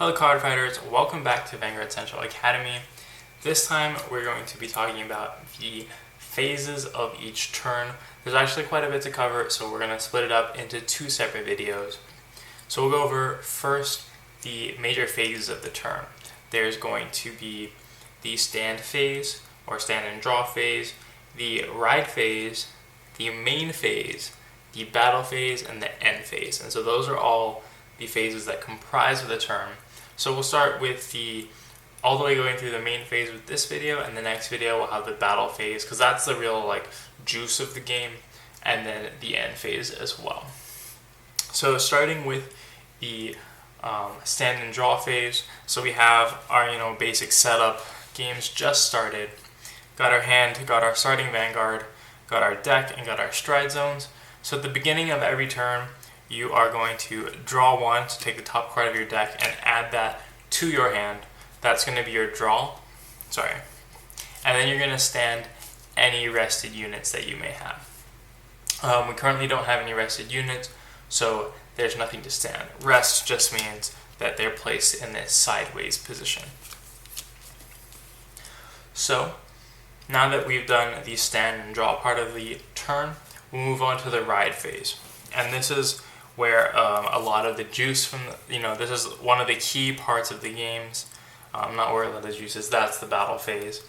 Hello Cardfighters, welcome back to Vanguard Central Academy. This time we're going to be talking about the phases of each turn. There's actually quite a bit to cover, so we're going to split it up into two separate videos. So we'll go over first the major phases of the turn. There's going to be the stand phase, or stand and draw phase, the ride phase, the main phase, the battle phase, and the end phase. And so those are all the phases that comprise of the turn. So we'll start with all the way going through the main phase with this video, and the next video we'll have the battle phase, because that's the real juice of the game, and then the end phase as well. So starting with the stand and draw phase, so we have our basic setup. Game's just started. Got our hand, got our starting Vanguard, got our deck, and got our stride zones. So at the beginning of every turn, you are going to draw one to take the top card of your deck and add that to your hand. That's going to be your draw. And then you're going to stand any rested units that you may have. We currently don't have any rested units, so there's nothing to stand. Rest just means that they're placed in this sideways position. So now that we've done the stand and draw part of the turn, we'll move on to the ride phase. And this is where a lot of the juice from, this is one of the key parts of the games. Not where a lot of the juice is, that's the battle phase.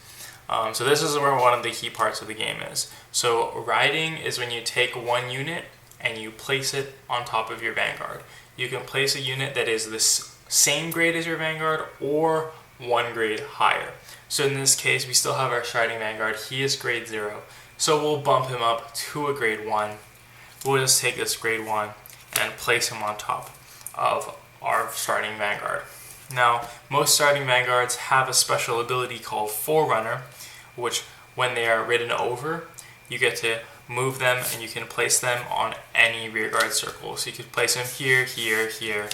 So this is where one of the key parts of the game is. So riding is when you take one unit and you place it on top of your Vanguard. You can place a unit that is the same grade as your Vanguard or one grade higher. So in this case, we still have our striding Vanguard. He is grade 0. So we'll bump him up to a grade 1. We'll just take this grade 1 and place him on top of our starting Vanguard. Now, most starting Vanguards have a special ability called Forerunner, which when they are ridden over, you get to move them and you can place them on any rearguard circle. So you could place them here, here, here,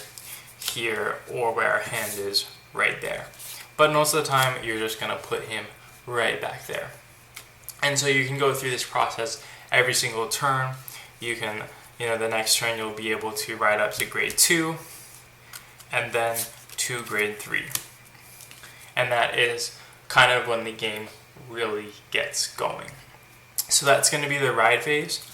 here, or where our hand is right there. But most of the time, you're just going to put him right back there. And so you can go through this process every single turn. You can, the next turn you'll be able to ride up to grade 2 and then to grade 3. And that is kind of when the game really gets going. So that's going to be the ride phase.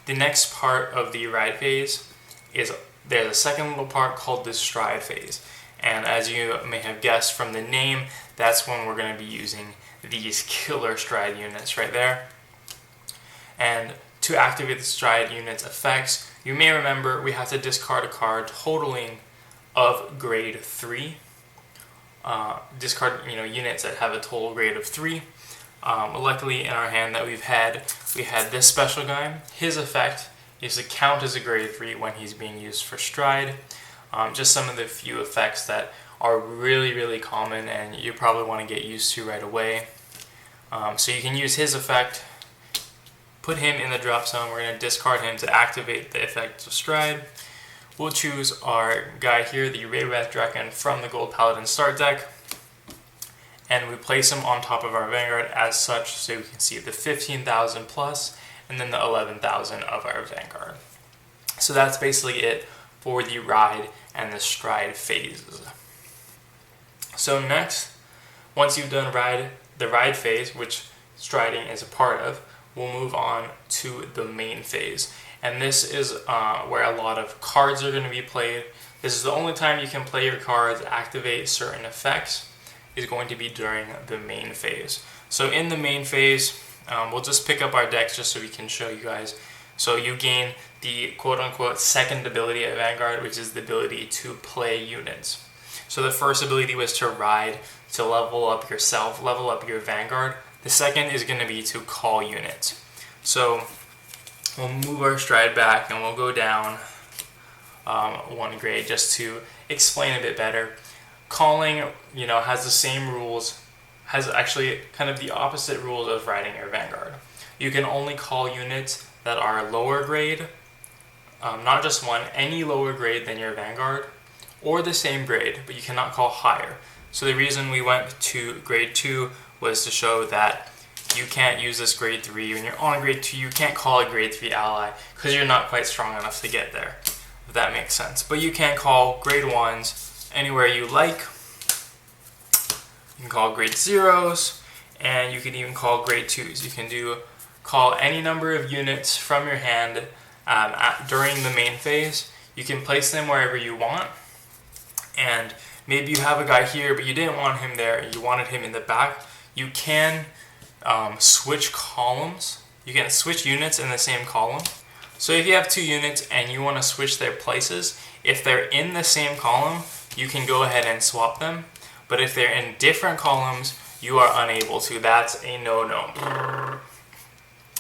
The next part of the ride phase is there's a second little part called the stride phase. And as you may have guessed from the name, that's when we're going to be using these killer stride units right there. And to activate the stride unit's effects, you may remember we have to discard a card totaling of grade 3. Discard units that have a total grade of 3. Luckily in our hand that we had this special guy. His effect is to count as a grade 3 when he's being used for stride. Just some of the few effects that are really, really common and you probably want to get used to right away. So you can use his effect, put him in the drop zone. We're going to discard him to activate the effect of stride. We'll choose our guy here, the Ray-Wrath Draken from the Gold Paladin start deck, and we place him on top of our Vanguard as such, so we can see the 15,000 plus and then the 11,000 of our Vanguard. So that's basically it for the ride and the stride phases. So next, once you've done the ride phase, which striding is a part of, we'll move on to the main phase. And this is where a lot of cards are going to be played. This is the only time you can play your cards, activate certain effects, is going to be during the main phase. So in the main phase, we'll just pick up our decks just so we can show you guys. So you gain the quote-unquote second ability at Vanguard, which is the ability to play units. So the first ability was to ride, to level up yourself, level up your Vanguard. The second is going to be to call units. So we'll move our stride back and we'll go down one grade just to explain a bit better. Calling, has the same rules, has actually kind of the opposite rules of riding your Vanguard. You can only call units that are lower grade, not just one, any lower grade than your Vanguard, or the same grade, but you cannot call higher. So the reason we went to grade 2 was to show that you can't use this grade 3. When you're on grade 2, you can't call a grade 3 ally because you're not quite strong enough to get there, if that makes sense. But you can call grade 1s anywhere you like. You can call grade 0s, and you can even call grade 2s. You can call any number of units from your hand during the main phase. You can place them wherever you want, and maybe you have a guy here, but you didn't want him there, you wanted him in the back. You can switch columns. You can switch units in the same column. So if you have 2 units and you want to switch their places, if they're in the same column, you can go ahead and swap them. But if they're in different columns, you are unable to. That's a no-no.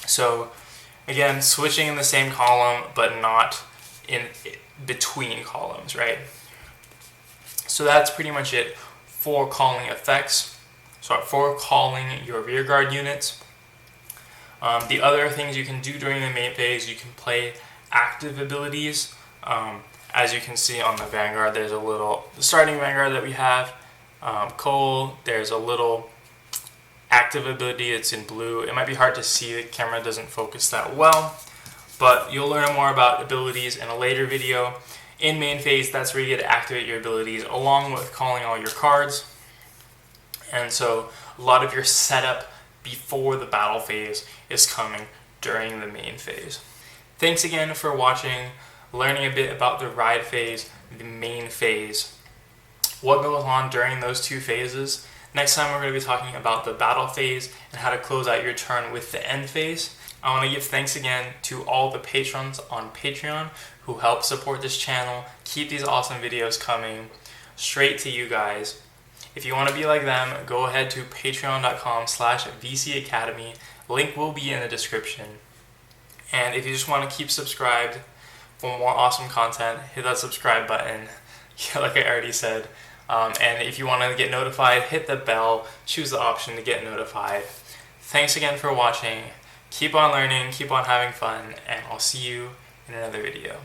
So again, switching in the same column, but not in between columns, right? So that's pretty much it for calling effects. So for calling your rearguard units. The other things you can do during the main phase, you can play active abilities. As you can see on the Vanguard, there's a little starting Vanguard that we have. Cole, there's a little active ability, it's in blue. It might be hard to see, the camera doesn't focus that well, but you'll learn more about abilities in a later video. In main phase, that's where you get to activate your abilities along with calling all your cards. And so a lot of your setup before the battle phase is coming during the main phase. Thanks again for watching, learning a bit about the ride phase, the main phase, what goes on during those 2 phases. Next time we're going to be talking about the battle phase and how to close out your turn with the end phase. I want to give thanks again to all the patrons on Patreon who help support this channel, keep these awesome videos coming straight to you guys. If you want to be like them, go ahead to patreon.com/VCAcademy. Link will be in the description. And if you just want to keep subscribed for more awesome content, hit that subscribe button, like I already said. And if you want to get notified, hit the bell, choose the option to get notified. Thanks again for watching. Keep on learning, keep on having fun, and I'll see you in another video.